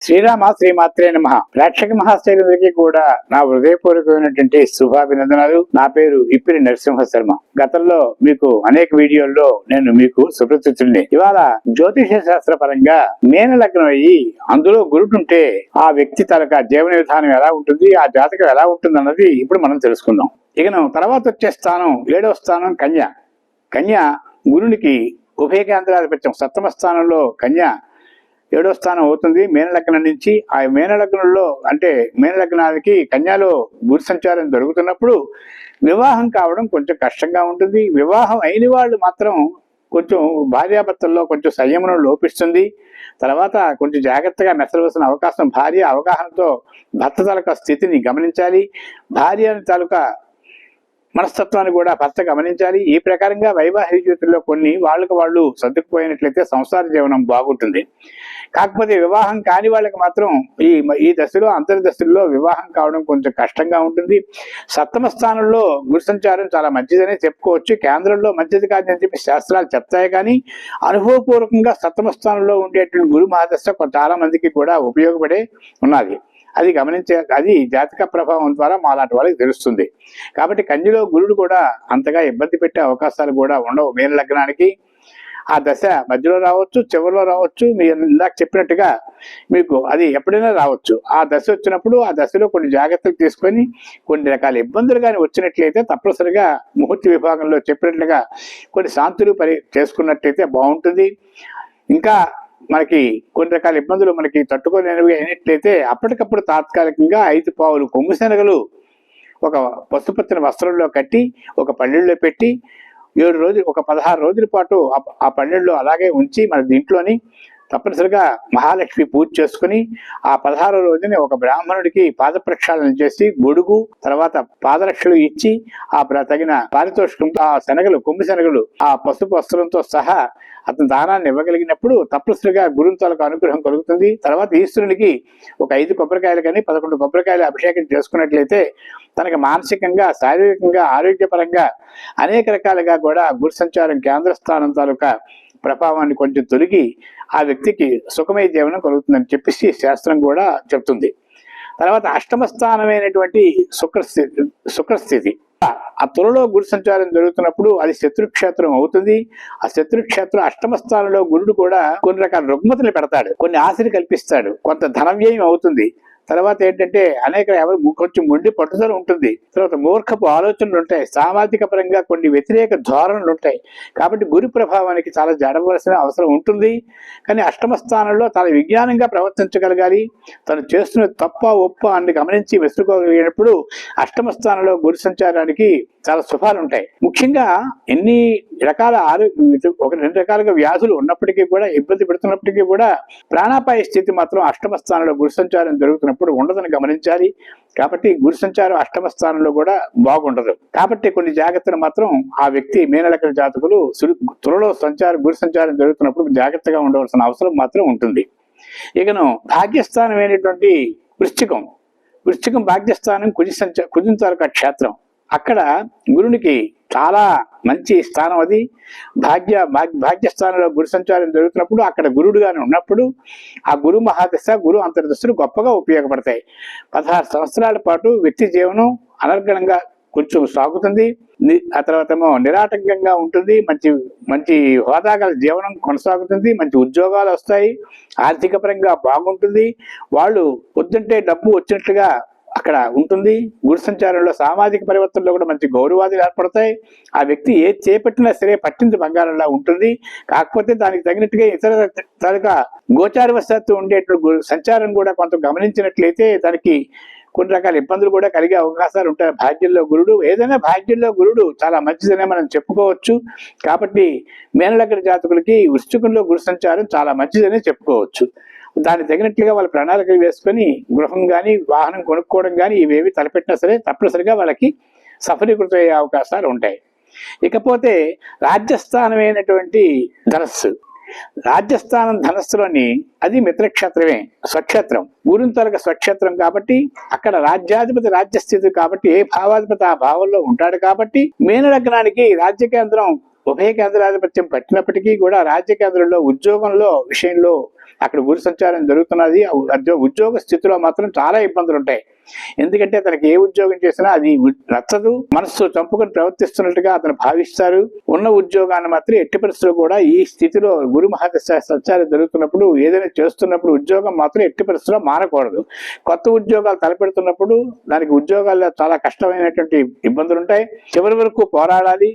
శ్రీరామ శ్రీమాత్రే నమః. ప్రేక్షక మహాశైలందరికీ కూడా నా హృదయపూర్వకమైనటువంటి శుభాభినందనాలు. నా పేరు ఇప్పిరి నరసింహ శర్మ. గతంలో మీకు అనేక వీడియోల్లో నేను మీకు సుప్రసిద్ధుడిని. ఇవాళ జ్యోతిష శాస్త్ర పరంగా మీన లగ్నం అయ్యి అందులో గురుడుంటే ఆ వ్యక్తి తరక జీవన విధానం ఎలా ఉంటుంది, ఆ జాతకం ఎలా ఉంటుంది అన్నది ఇప్పుడు మనం తెలుసుకుందాం. ఇక తర్వాత వచ్చే స్థానం 7వ స్థానం కన్య. కన్య గురునికి ఉభయ కేంద్రాధిపత్యం. సప్తమ స్థానంలో కన్య 7వ స్థానం అవుతుంది మీనలగ్నం నుంచి. ఆ మీనలగ్నంలో అంటే మీనలగ్నానికి కన్యాలో గురు సంచారం జరుగుతున్నప్పుడు వివాహం కావడం కొంచెం కష్టంగా ఉంటుంది. వివాహం అయిన వాళ్ళు మాత్రం కొంచెం భార్యాభర్తల్లో కొంచెం సంయమనం లోపిస్తుంది. తర్వాత కొంచెం జాగ్రత్తగా మెసలవలసిన అవకాశం. భార్య అవగాహనతో భర్త తాలూకా స్థితిని గమనించాలి. భార్య తాలూకా మనస్తత్వాన్ని కూడా భర్త గమనించాలి. ఈ ప్రకారంగా వైవాహిక జీవితంలో కొన్ని వాళ్ళకి వాళ్ళు సర్దుకుపోయినట్లయితే సంసార జీవనం బాగుంటుంది. కాకపోతే వివాహం కాని వాళ్ళకి మాత్రం ఈ దశలో అంతర్దశల్లో వివాహం కావడం కొంచెం కష్టంగా ఉంటుంది. సప్తమ స్థానంలో గురు సంచారం చాలా మంచిదనే చెప్పుకోవచ్చు. కేంద్రంలో మంచిది కాదని చెప్పి శాస్త్రాలు చెప్తాయి, కానీ అనుభవపూర్వకంగా సప్తమ స్థానంలో ఉండేటువంటి గురు మహాదశ చాలా మందికి కూడా ఉపయోగపడే ఉన్నది. అది అది జాతక ప్రభావం ద్వారా మాలాంటి వాళ్ళకి తెలుస్తుంది. కాబట్టి కన్యలో గురుడు కూడా అంతగా ఇబ్బంది పెట్టే అవకాశాలు కూడా ఉండవు మీన లగ్నానికి. ఆ దశ మధ్యలో రావచ్చు, చివరిలో రావచ్చు. మీరు ఇందాక చెప్పినట్టుగా మీకు అది ఎప్పుడైనా రావచ్చు. ఆ దశ వచ్చినప్పుడు ఆ దశలో కొన్ని జాగ్రత్తలు తీసుకొని కొన్ని రకాల ఇబ్బందులు కానీ వచ్చినట్లయితే తప్పనిసరిగా ముహూర్త విభాగంలో చెప్పినట్లుగా కొన్ని శాంతులు చేసుకున్నట్లయితే బాగుంటుంది. ఇంకా మనకి కొన్ని రకాల ఇబ్బందులు మనకి తట్టుకోలేనివి అయినట్లయితే అప్పటికప్పుడు తాత్కాలికంగా 5 పావులు కొమ్ము శనగలు ఒక పసుపత్తిన వస్త్రంలో కట్టి ఒక పళ్ళెల్లో పెట్టి 7 రోజులు ఒక 16 రోజుల పాటు ఆ పళ్ళెల్లో అలాగే ఉంచి మన దీంట్లోని తప్పనిసరిగా మహాలక్ష్మి పూజ చేసుకుని ఆ 16వ రోజుని ఒక బ్రాహ్మణుడికి పాద ప్రక్షాళన చేసి గొడుగు తర్వాత పాదరక్షలు ఇచ్చి ఆ తగిన పారితోషికంతో ఆ శనగలు కొమ్మి శనగలు ఆ పసుపు వస్త్రంతో సహా అతను దానాన్ని ఇవ్వగలిగినప్పుడు తప్పనిసరిగా గురువులకు అనుగ్రహం కలుగుతుంది. తర్వాత ఈశ్వరునికి ఒక 5 కొబ్బరికాయలు కానీ 11 కొబ్బరికాయలు అభిషేకం చేసుకున్నట్లయితే తనకి మానసికంగా శారీరకంగా ఆరోగ్యపరంగా అనేక రకాలుగా కూడా గురు సంచారం కేంద్ర స్థానం తాలూకా ప్రభావాన్ని కొంచెం తొలగి ఆ వ్యక్తికి సుఖమయ జీవనం కలుగుతుందని చెప్పేసి శాస్త్రం కూడా చెప్తుంది. తర్వాత అష్టమ స్థానమైనటువంటి శుక్రస్థితి. ఆ త్వరలో గురు సంచారం జరుగుతున్నప్పుడు అది శత్రుక్షేత్రం అవుతుంది. ఆ శత్రుక్షేత్రం అష్టమ స్థానంలో గురుడు కూడా కొన్ని రకాల రుగ్మతలు పెడతాడు, కొన్ని ఆశలు కల్పిస్తాడు, కొంత ధన వ్యయం అవుతుంది. తర్వాత ఏంటంటే ఎవరు కొంచెం మొండి పట్టుదల ఉంటుంది. తర్వాత మూర్ఖపు ఆలోచనలు ఉంటాయి. సామాజిక పరంగా కొన్ని వ్యతిరేక ధోరణులు ఉంటాయి. కాబట్టి గురు ప్రభావానికి చాలా జడవలసిన అవసరం ఉంటుంది. కానీ అష్టమ స్థానంలో తన విజ్ఞానంగా ప్రవర్తించగలగాలి. తను చేస్తున్న తప్ప ఒప్ప అని గమనించి వెసులుకోగలిగినప్పుడు అష్టమ స్థానంలో గురు సంచారానికి చాలా శుభాలు ఉంటాయి. ముఖ్యంగా ఎన్ని రకాల ఒక 2 రకాలుగా వ్యాధులు ఉన్నప్పటికీ కూడా ఇబ్బంది పెడుతున్నప్పటికీ కూడా ప్రాణాపాయ స్థితి మాత్రం అష్టమ స్థానంలో గురు సంచారం జరుగుతున్నప్పుడు ఉండదని గమనించాలి. కాబట్టి గురు సంచారం అష్టమ స్థానంలో కూడా బాగుండదు. కాబట్టి కొన్ని జాగ్రత్తలు మాత్రం ఆ వ్యక్తి మీనలగ్న జాతకులు త్వరలో గురు సంచారం జరుగుతున్నప్పుడు జాగ్రత్తగా ఉండవలసిన అవసరం మాత్రం ఉంటుంది. ఇకను భాగ్యస్థానమైనటువంటి వృశ్చికం భాగ్యస్థానం కుజం తాలూకా క్షేత్రం. అక్కడ గురునికి చాలా మంచి స్థానం. అది భాగ్యస్థానంలో గురు సంచారం జరుగుతున్నప్పుడు అక్కడ గురుడుగానే ఉన్నప్పుడు ఆ గురు మహాదశ గురు అంతర్దశలు గొప్పగా ఉపయోగపడతాయి. 16 సంవత్సరాల పాటు వ్యక్తి జీవనం అనర్గణంగా కొంచెం సాగుతుంది. ఆ తర్వాత నిరాటంకంగా ఉంటుంది. మంచి హోదా గల జీవనం కొనసాగుతుంది. మంచి ఉద్యోగాలు వస్తాయి. ఆర్థిక పరంగా బాగుంటుంది. వాళ్ళు పొద్దుంటే డబ్బు వచ్చినట్లుగా అక్కడ ఉంటుంది. గురు సంచారంలో సామాజిక పరివర్తనలో కూడా మంచి గౌరవాదులు ఏర్పడతాయి. ఆ వ్యక్తి ఏది చేపట్టినా సరే పట్టింది బంగారంలా ఉంటుంది. కాకపోతే దానికి తగినట్టుగా ఇతర తాలూకా గోచారవశాత్తు ఉండేటువంటి సంచారం కూడా కొంత గమనించినట్లయితే దానికి కొన్ని రకాల ఇబ్బందులు కూడా కలిగే అవకాశాలు ఉంటాయి. భాగ్యంలో గురుడు ఏదైనా భాగ్యంలో గురుడు చాలా మంచిదనే మనం చెప్పుకోవచ్చు. కాబట్టి మీనలగ్న జాతకులకి వృశ్చికంలో గురు సంచారం చాలా మంచిదనే చెప్పుకోవచ్చు. దానికి తగినట్లుగా వాళ్ళ ప్రణాళికలు వేసుకొని గృహం కానీ వాహనం కొనుక్కోవడం కానీ ఇవేవి తలపెట్టినా సరే తప్పనిసరిగా వాళ్ళకి సఫలీకృతమయ్యే అవకాశాలు ఉంటాయి. ఇకపోతే రాజ్యస్థానమైనటువంటి ధనస్సు. రాజ్యస్థానం ధనస్సులోని అది మిత్రక్షేత్రమే, స్వక్షేత్రం. గురుని తొలగ స్వక్షేత్రం కాబట్టి అక్కడ రాజ్యాధిపతి రాజ్యస్థితి కాబట్టి ఏ భావాధిపతి ఆ భావంలో ఉంటాడు. కాబట్టి మీన లగ్నానికి రాజ్య కేంద్రం ఉభయ కేంద్రాధిపత్యం పట్టినప్పటికీ కూడా రాజ్య కేంద్రంలో ఉద్యోగంలో విషయంలో అక్కడ గురు సంచారం జరుగుతున్నది. ఉద్యోగ స్థితిలో మాత్రం చాలా ఇబ్బందులు ఉంటాయి. ఎందుకంటే అతనికి ఏ ఉద్యోగం చేసినా అది నచ్చదు, మనస్సు చంపుకొని ప్రవర్తిస్తున్నట్టుగా అతను భావిస్తారు. ఉన్న ఉద్యోగాన్ని మాత్రం ఎట్టి పరిస్థితుల్లో కూడా ఈ స్థితిలో గురు మహర్దశ సంచారం జరుగుతున్నప్పుడు ఏదైనా చేస్తున్నప్పుడు ఉద్యోగం మాత్రం ఎట్టి పరిస్థితుల్లో మారకూడదు. కొత్త ఉద్యోగాలు తలపెడుతున్నప్పుడు దానికి ఉద్యోగాల్లో చాలా కష్టమైనటువంటి ఇబ్బందులు ఉంటాయి. చివరి వరకు పోరాడాలి.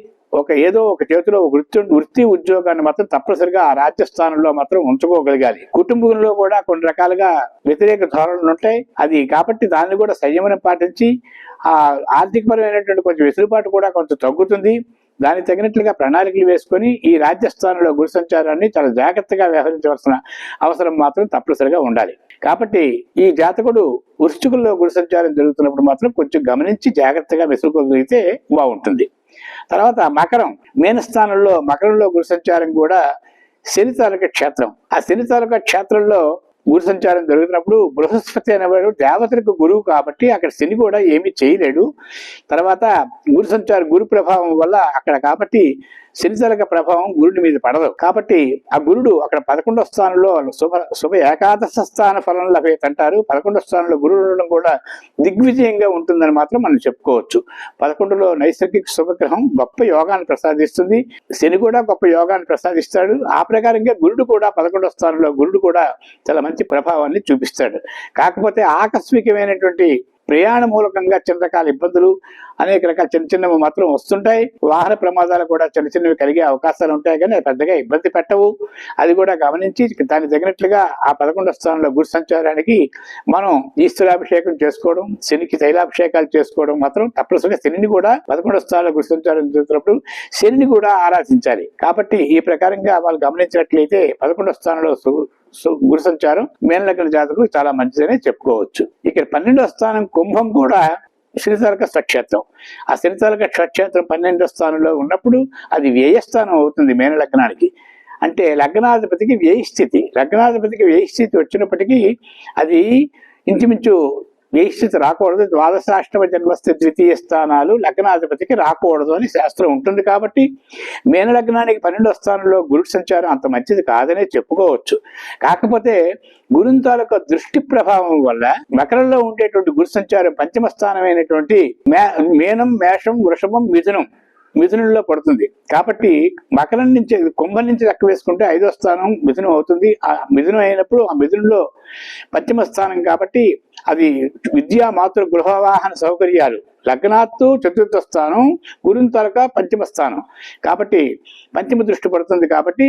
ఏదో ఒక చేతిలో వృత్తి ఉద్యోగాన్ని మాత్రం తప్పనిసరిగా ఆ రాజ్యస్థానంలో మాత్రం ఉంచుకోగలగాలి. కుటుంబంలో కూడా కొన్ని రకాలుగా వ్యతిరేక ధోరణులు ఉంటాయి. అది కాబట్టి దాన్ని కూడా సంయమనం పాటించి ఆ ఆర్థికపరమైనటువంటి కొంచెం వెసులుబాటు కూడా కొంచెం తగ్గుతుంది. దానికి తగినట్లుగా ప్రణాళికలు వేసుకొని ఈ రాజ్యస్థానంలో గురు సంచారాన్ని చాలా జాగ్రత్తగా వ్యవహరించవలసిన అవసరం మాత్రం తప్పనిసరిగా ఉండాలి. కాబట్టి ఈ జాతకుడు వృశ్చికంలో గురు సంచారం జరుగుతున్నప్పుడు మాత్రం కొంచెం గమనించి జాగ్రత్తగా మెసులుకోగలిగితే బాగుంటుంది. తర్వాత మకరం, మకరంలో గురు సంచారం కూడా శని తాలూకా క్షేత్రం. ఆ శని తాలూకా క్షేత్రంలో గురు సంచారం జరుగుతున్నప్పుడు బృహస్పతి అనేవాడు దేవతలకు గురువు కాబట్టి అక్కడ శని కూడా ఏమీ చేయలేడు. తర్వాత గురు ప్రభావం వల్ల అక్కడ కాబట్టి శని తాలూకా ప్రభావం గురుడి మీద పడదు. కాబట్టి ఆ గురుడు అక్కడ 11వ స్థానంలో శుభ ఏకాదశ స్థాన ఫలం లభేత్ అంటారు. 11వ స్థానంలో గురుడు ఉండడం కూడా దిగ్విజయంగా ఉంటుందని మాత్రం మనం చెప్పుకోవచ్చు. 11లో నైసర్గిక శుభగ్రహం గొప్ప యోగాన్ని ప్రసాదిస్తుంది. శని కూడా గొప్ప యోగాన్ని ప్రసాదిస్తాడు. ఆ ప్రకారంగా గురుడు కూడా 11వ స్థానంలో గురుడు కూడా చాలా మంచి ప్రభావాన్ని చూపిస్తాడు. కాకపోతే ఆకస్మికమైనటువంటి ప్రయాణ మూలకంగా చిన్న రకాల ఇబ్బందులు, అనేక రకాల చిన్నవి మాత్రం వస్తుంటాయి. వాహన ప్రమాదాలు కూడా చిన్నవి కలిగే అవకాశాలు ఉంటాయి, కానీ పెద్దగా ఇబ్బంది పెట్టవు. అది కూడా గమనించి దానికి తగినట్లుగా ఆ 11వ స్థానంలో గురు సంచారానికి మనం ఈశ్వరాభిషేకం చేసుకోవడం, శనికి తైలాభిషేకాలు చేసుకోవడం మాత్రం తప్పనిసరిగా శనిని కూడా 11వ స్థానంలో గురు సంచారం జరుగుతున్నప్పుడు శనిని కూడా ఆరాధించాలి. కాబట్టి ఈ ప్రకారంగా వాళ్ళు గమనించినట్లయితే 11వ స్థానంలో గురు సంచారం మీనలగ్న జాతకులు చాలా మంచిదని చెప్పుకోవచ్చు. ఇక్కడ 12వ స్థానం కుంభం కూడా శనితారక స్వక్షేత్రం. ఆ శనితారక స్వక్షేత్రం 12వ స్థానంలో ఉన్నప్పుడు అది వ్యయస్థానం అవుతుంది మీనలగ్నానికి. అంటే లగ్నాధిపతికి వ్యయస్థితి. లగ్నాధిపతికి వ్యయస్థితి వచ్చినప్పటికీ అది ఇంచుమించు వ్యయస్థితి రాకూడదు. ద్వాదశాష్టమ జన్మస్థ ద్వితీయ స్థానాలు లగ్నాధిపతికి రాకూడదు అని శాస్త్రం ఉంటుంది. కాబట్టి మీనలగ్నానికి 12వ స్థానంలో గురు సంచారం అంత మంచిది కాదనే చెప్పుకోవచ్చు. కాకపోతే గురుని తాలూకా దృష్టి ప్రభావం వల్ల మకరంలో ఉండేటువంటి గురు సంచారం 5వ స్థానమైనటువంటి మీనం, మేషం, వృషభం, మిథునంలో పడుతుంది. కాబట్టి మకరం నుంచి కుంభం నుంచి లెక్క వేసుకుంటే 5వ స్థానం మిథునం అవుతుంది. ఆ మిథునం అయినప్పుడు ఆ మిథునంలో 5వ స్థానం కాబట్టి అది విద్యా మాతృ గృహవాహన సౌకర్యాలు. లగ్నాత్తు 4వ స్థానం, గురుని తాలూకా 5వ స్థానం కాబట్టి 5వ దృష్టి పడుతుంది. కాబట్టి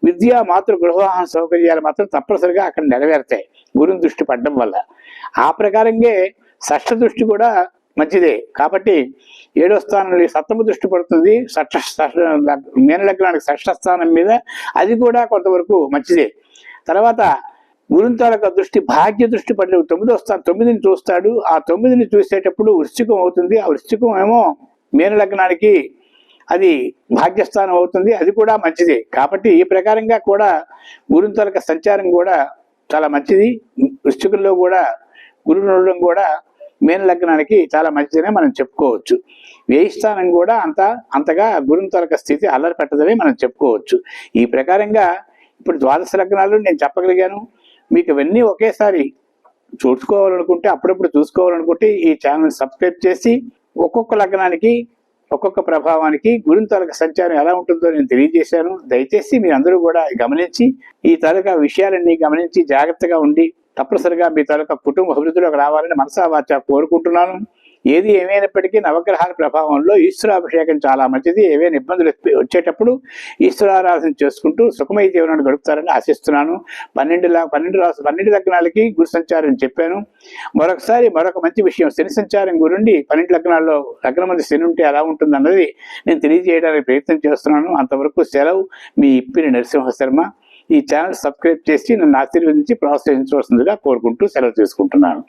విద్యా మాతృ గృహవాహన సౌకర్యాలు మాత్రం తప్పనిసరిగా అక్కడ నెరవేరుతాయి గురుని దృష్టి పడడం వల్ల. ఆ ప్రకారంగా షష్ఠ దృష్టి కూడా మంచిదే. కాబట్టి 7వ స్థానంలో 7వ దృష్టి పడుతుంది మీనలగ్నానికి 6వ స్థానం మీద. అది కూడా కొంతవరకు మంచిదే. తర్వాత గురుని తాలూకా దృష్టి భాగ్య దృష్టి పడి 9వ స్థానం 9ని చూస్తాడు. ఆ 9ని చూసేటప్పుడు వృశ్చికం అవుతుంది. ఆ వృశ్చికం ఏమో మీనలగ్నానికి అది భాగ్యస్థానం అవుతుంది. అది కూడా మంచిదే. కాబట్టి ఈ ప్రకారంగా కూడా గురుని తాలూకా సంచారం కూడా చాలా మంచిది. వృశ్చికంలో కూడా గురుడు ఉండడం కూడా మీనలగ్నానికి చాలా మంచిదనే మనం చెప్పుకోవచ్చు. వ్యయస్థానం కూడా అంతగా గురుని తాలూకా స్థితి అల్లరి పెట్టదని మనం చెప్పుకోవచ్చు. ఈ ప్రకారంగా ఇప్పుడు ద్వాదశ లగ్నాలు నేను చెప్పగలిగాను. మీకు ఇవన్నీ ఒకేసారి చూసుకోవాలనుకుంటే, అప్పుడప్పుడు చూసుకోవాలనుకుంటే ఈ ఛానల్ సబ్స్క్రైబ్ చేసి ఒక్కొక్క లగ్నానికి ఒక్కొక్క ప్రభావానికి గురుని తాలూకా సంచారం ఎలా ఉంటుందో నేను తెలియజేశాను. దయచేసి మీరందరూ కూడా గమనించి ఈ తాలూకా విషయాలన్నీ గమనించి జాగ్రత్తగా ఉండి తప్పనిసరిగా మీ తాలూకా కుటుంబ అభివృద్ధిలోకి రావాలని మనసా వాచా కోరుకుంటున్నాను. ఏది ఏమైనప్పటికీ నవగ్రహాల ప్రభావంలో ఈశ్వరాభిషేకం చాలా మంచిది. ఏవైనా ఇబ్బందులు వచ్చేటప్పుడు ఈశ్వరారాధన చేసుకుంటూ సుఖమయ జీవనాన్ని గడుపుతారని ఆశిస్తున్నాను. 12 లగ్నాలకి గురు సంచారం చెప్పాను. మరొక మంచి విషయం, శని సంచారం గురుండి 12 లగ్నాల్లో లగ్నం మంది శని ఉంటే ఎలా ఉంటుంది అన్నది నేను తెలియజేయడానికి ప్రయత్నం చేస్తున్నాను. అంతవరకు సెలవు. మీ ఇప్పిరి నరసింహ శర్మ. ఈ ఛానల్ సబ్స్క్రైబ్ చేసి నన్ను ఆశీర్వదించి ప్రోత్సహించవలసిందిగా కోరుకుంటూ సెలవు తీసుకుంటున్నాను.